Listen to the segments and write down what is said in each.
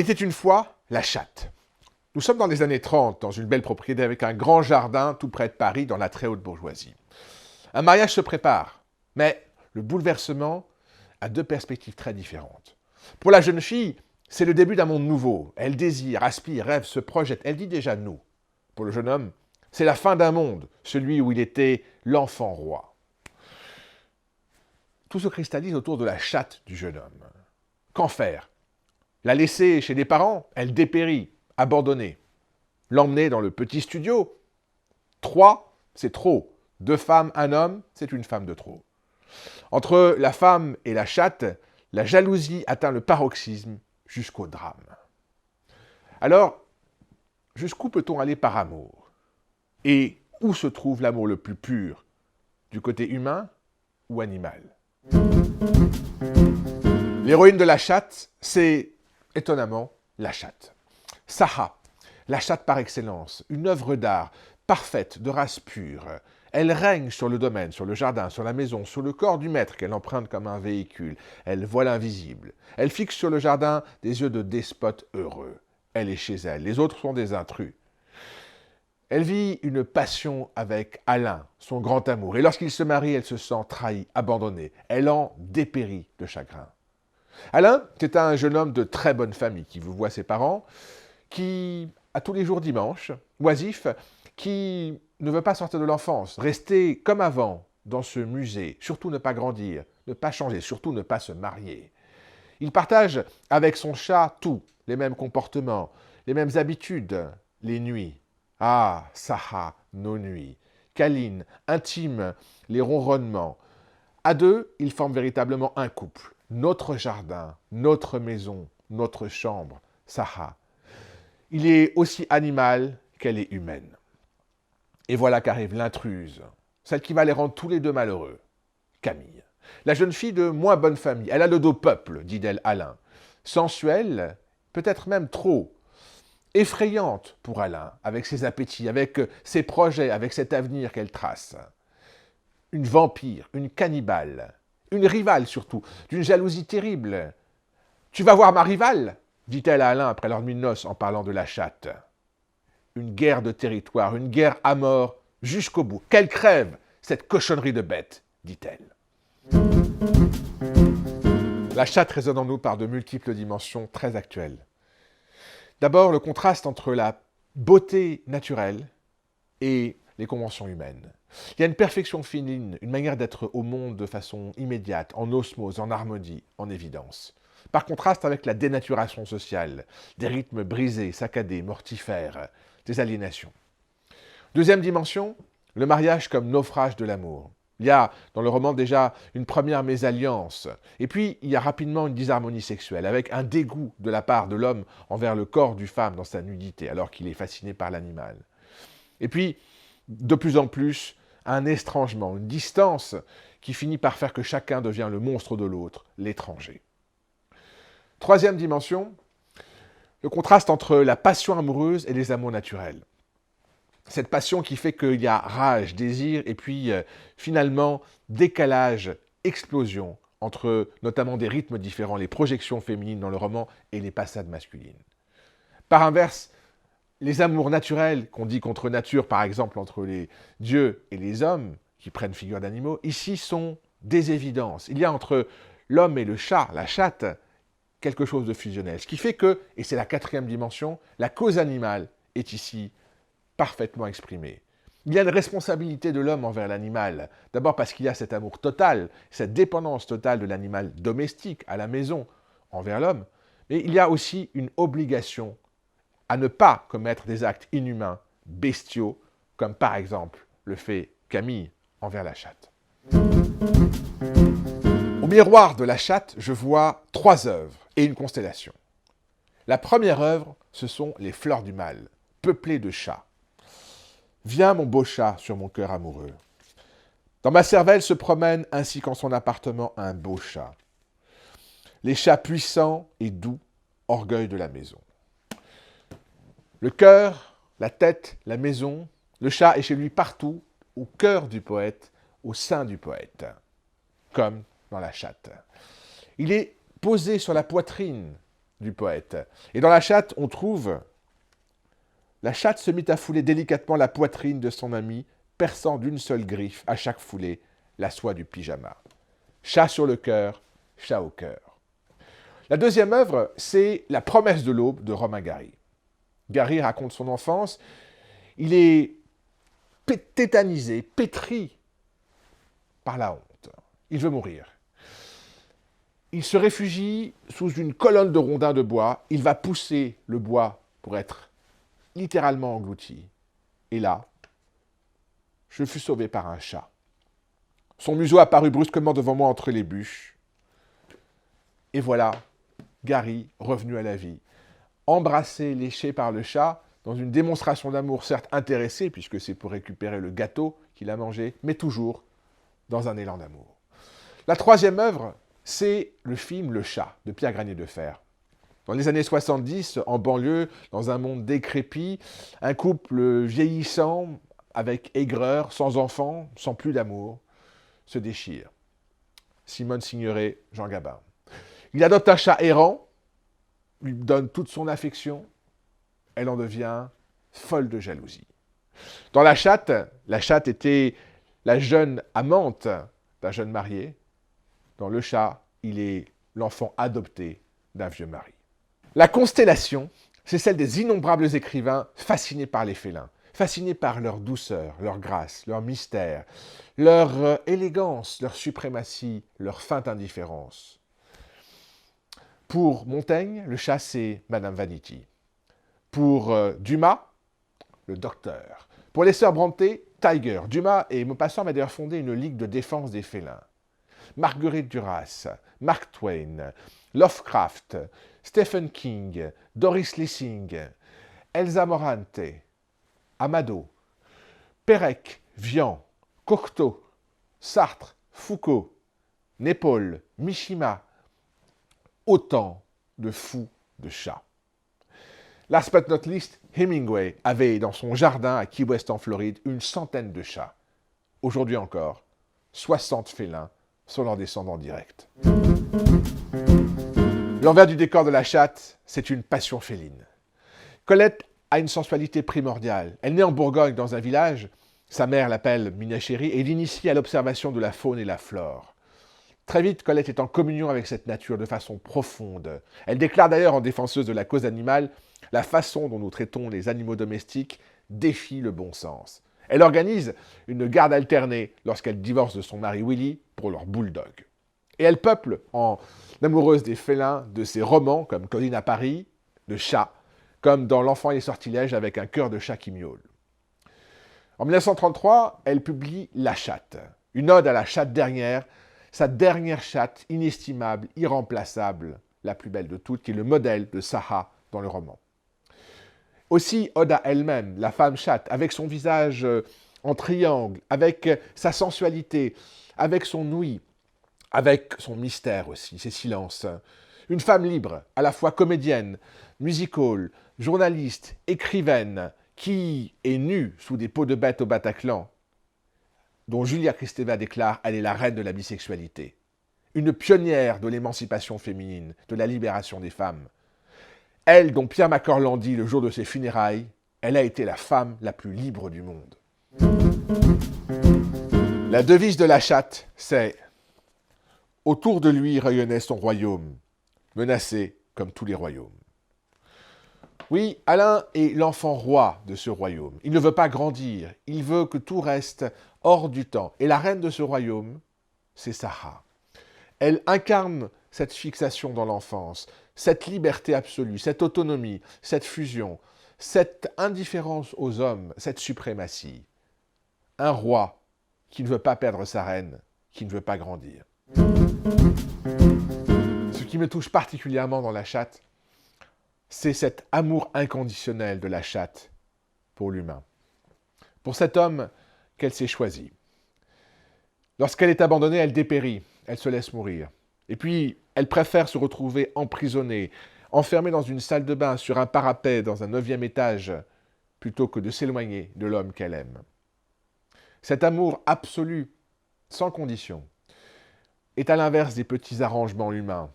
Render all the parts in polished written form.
était une fois la chatte. Nous sommes dans les années 30, dans une belle propriété avec un grand jardin tout près de Paris, dans la très haute bourgeoisie. Un mariage se prépare, mais le bouleversement a deux perspectives très différentes. Pour la jeune fille, c'est le début d'un monde nouveau. Elle désire, aspire, rêve, se projette. Elle dit déjà nous. Pour le jeune homme, c'est la fin d'un monde, celui où il était l'enfant roi. Tout se cristallise autour de la chatte du jeune homme. Qu'en faire? La laisser chez des parents? Elle dépérit, abandonnée. L'emmener dans le petit studio? 3, c'est trop. 2 femmes, un homme, c'est une femme de trop. Entre la femme et la chatte, la jalousie atteint le paroxysme jusqu'au drame. Alors, jusqu'où peut-on aller par amour? Et où se trouve l'amour le plus pur? Du côté humain ou animal? L'héroïne de la chatte, c'est étonnamment la chatte. Saha, la chatte par excellence, une œuvre d'art parfaite, de race pure. Elle règne sur le domaine, sur le jardin, sur la maison, sur le corps du maître qu'elle emprunte comme un véhicule. Elle voit l'invisible. Elle fixe sur le jardin des yeux de despote heureux. Elle est chez elle, les autres sont des intrus. Elle vit une passion avec Alain, son grand amour, et lorsqu'il se marie, elle se sent trahie, abandonnée. Elle en dépérit de chagrin. Alain, c'est un jeune homme de très bonne famille qui vous voit ses parents, qui a tous les jours dimanche, oisif, qui ne veut pas sortir de l'enfance, rester comme avant dans ce musée, surtout ne pas grandir, ne pas changer, surtout ne pas se marier. Il partage avec son chat tout, les mêmes comportements, les mêmes habitudes, les nuits. Ah, Saha, nos nuits, câlines, intimes, les ronronnements. À deux, ils forment véritablement un couple. Notre jardin, notre maison, notre chambre, Saha. Il est aussi animal qu'elle est humaine. Et voilà qu'arrive l'intruse, celle qui va les rendre tous les deux malheureux, Camille. La jeune fille de moins bonne famille, elle a le dos peuple, dit d'elle Alain. Sensuelle, peut-être même trop. Effrayante pour Alain, avec ses appétits, avec ses projets, avec cet avenir qu'elle trace. Une vampire, une cannibale, une rivale surtout, d'une jalousie terrible. « Tu vas voir ma rivale ?» dit-elle à Alain après leur nuit de noces en parlant de la chatte. Une guerre de territoire, une guerre à mort jusqu'au bout. Qu'elle crève, cette cochonnerie de bête, dit-elle. La chatte résonne en nous par de multiples dimensions très actuelles. D'abord, le contraste entre la beauté naturelle et les conventions humaines. Il y a une perfection féminine, une manière d'être au monde de façon immédiate, en osmose, en harmonie, en évidence. Par contraste avec la dénaturation sociale, des rythmes brisés, saccadés, mortifères, des aliénations. Deuxième dimension, le mariage comme naufrage de l'amour. Il y a dans le roman déjà une première mésalliance, et puis il y a rapidement une disharmonie sexuelle, avec un dégoût de la part de l'homme envers le corps du femme dans sa nudité, alors qu'il est fasciné par l'animal. Et puis, de plus en plus, un estrangement, une distance qui finit par faire que chacun devient le monstre de l'autre, l'étranger. Troisième dimension, le contraste entre la passion amoureuse et les amours naturels. Cette passion qui fait qu'il y a rage, désir, et puis finalement décalage, explosion entre notamment des rythmes différents, les projections féminines dans le roman et les passades masculines. Par inverse, les amours naturels qu'on dit contre nature, par exemple entre les dieux et les hommes, qui prennent figure d'animaux, ici sont des évidences. Il y a entre l'homme et le chat, la chatte, quelque chose de fusionnel. Ce qui fait que, et c'est la quatrième dimension, la cause animale est ici parfaitement exprimée. Il y a une responsabilité de l'homme envers l'animal. D'abord parce qu'il y a cet amour total, cette dépendance totale de l'animal domestique à la maison envers l'homme. Mais il y a aussi une obligation à ne pas commettre des actes inhumains, bestiaux, comme par exemple le fait Camille envers la chatte. Au miroir de la chatte, je vois 3 œuvres et une constellation. La première œuvre, ce sont les fleurs du mal, peuplées de chats. Viens mon beau chat sur mon cœur amoureux. Dans ma cervelle se promène ainsi qu'en son appartement un beau chat. Les chats puissants et doux, orgueil de la maison. Le cœur, la tête, la maison, le chat est chez lui partout, au cœur du poète, au sein du poète, comme dans la chatte. Il est posé sur la poitrine du poète. Et dans la chatte, on trouve « La chatte se mit à fouler délicatement la poitrine de son ami, perçant d'une seule griffe, à chaque foulée, la soie du pyjama. Chat sur le cœur, chat au cœur. » La deuxième œuvre, c'est La promesse de l'aube de Romain Gary. Gary raconte son enfance. Il est tétanisé, pétri par la honte. Il veut mourir. Il se réfugie sous une colonne de rondins de bois. Il va pousser le bois pour être littéralement englouti. Et là, je fus sauvé par un chat. Son museau apparut brusquement devant moi entre les bûches. Et voilà, Gary, revenu à la vie, embrassé, léché par le chat, dans une démonstration d'amour certes intéressée, puisque c'est pour récupérer le gâteau qu'il a mangé, mais toujours dans un élan d'amour. La troisième œuvre, c'est le film Le Chat, de Pierre Granier de Fer. Dans les années 70, en banlieue, dans un monde décrépit, un couple vieillissant, avec aigreur, sans enfants, sans plus d'amour, se déchire. Simone Signoret, Jean Gabin. Il adopte un chat errant, lui donne toute son affection, elle en devient folle de jalousie. Dans la chatte était la jeune amante d'un jeune marié. Dans Le Chat, il est l'enfant adopté d'un vieux mari. La constellation, c'est celle des innombrables écrivains fascinés par les félins, fascinés par leur douceur, leur grâce, leur mystère, leur élégance, leur suprématie, leur feinte indifférence. Pour Montaigne, le chat, c'est Madame Vanity. Pour Dumas, le docteur. Pour les sœurs Brontë, Tiger. Dumas et Maupassant avaient d'ailleurs fondé une ligue de défense des félins. Marguerite Duras, Mark Twain, Lovecraft, Stephen King, Doris Lessing, Elsa Morante, Amado, Pérec, Vian, Cocteau, Sartre, Foucault, Naipaul, Mishima, autant de fous de chats. Last but not least, Hemingway avait dans son jardin à Key West en Floride une centaine de chats. Aujourd'hui encore, 60 félins sont leurs descendants directs. L'envers du décor de la chatte, c'est une passion féline. Colette a une sensualité primordiale. Elle naît en Bourgogne dans un village, sa mère l'appelle Mina Chérie et l'initie à l'observation de la faune et la flore. Très vite, Colette est en communion avec cette nature de façon profonde. Elle déclare d'ailleurs en défenseuse de la cause animale, la façon dont nous traitons les animaux domestiques défie le bon sens. Elle organise une garde alternée lorsqu'elle divorce de son mari Willy pour leur bulldog. Et elle peuple, en amoureuse des félins, de ses romans comme Colline à Paris, de chats, comme dans L'Enfant et les sortilèges avec un cœur de chat qui miaule. En 1933, elle publie La Chatte, une ode à la chatte dernière, sa dernière chatte inestimable, irremplaçable, la plus belle de toutes, qui est le modèle de Saha dans le roman. Aussi, ode à elle-même, la femme chatte, avec son visage en triangle, avec sa sensualité, avec son ouïe, avec son mystère aussi, ses silences. Une femme libre, à la fois comédienne, music-hall, journaliste, écrivaine, qui est nue sous des peaux de bête au Bataclan, dont Julia Kristeva déclare « Elle est la reine de la bisexualité ». Une pionnière de l'émancipation féminine, de la libération des femmes. Elle, dont Pierre Macorlan dit le jour de ses funérailles, elle a été la femme la plus libre du monde. La devise de la chatte, c'est « Autour de lui rayonnait son royaume, menacé comme tous les royaumes ». Oui, Alain est l'enfant roi de ce royaume. Il ne veut pas grandir, il veut que tout reste hors du temps. Et la reine de ce royaume, c'est Saha. Elle incarne cette fixation dans l'enfance, cette liberté absolue, cette autonomie, cette fusion, cette indifférence aux hommes, cette suprématie. Un roi qui ne veut pas perdre sa reine, qui ne veut pas grandir. Ce qui me touche particulièrement dans la chatte, c'est cet amour inconditionnel de la chatte pour l'humain. Pour cet homme qu'elle s'est choisi. Lorsqu'elle est abandonnée, elle dépérit, elle se laisse mourir. Et puis, elle préfère se retrouver emprisonnée, enfermée dans une salle de bain, sur un parapet, dans un 9e étage, plutôt que de s'éloigner de l'homme qu'elle aime. Cet amour absolu, sans condition, est à l'inverse des petits arrangements humains,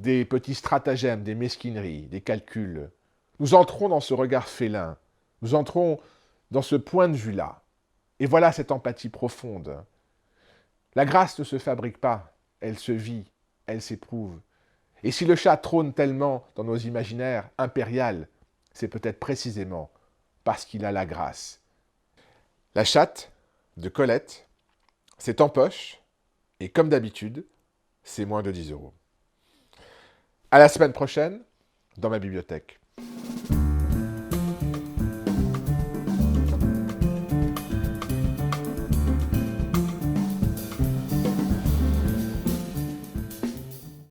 des petits stratagèmes, des mesquineries, des calculs. Nous entrons dans ce regard félin, nous entrons dans ce point de vue-là. Et voilà cette empathie profonde. La grâce ne se fabrique pas, elle se vit, elle s'éprouve. Et si le chat trône tellement dans nos imaginaires impériales, c'est peut-être précisément parce qu'il a la grâce. La chatte de Colette, c'est en poche, et comme d'habitude, c'est moins de 10 euros. À la semaine prochaine, dans ma bibliothèque.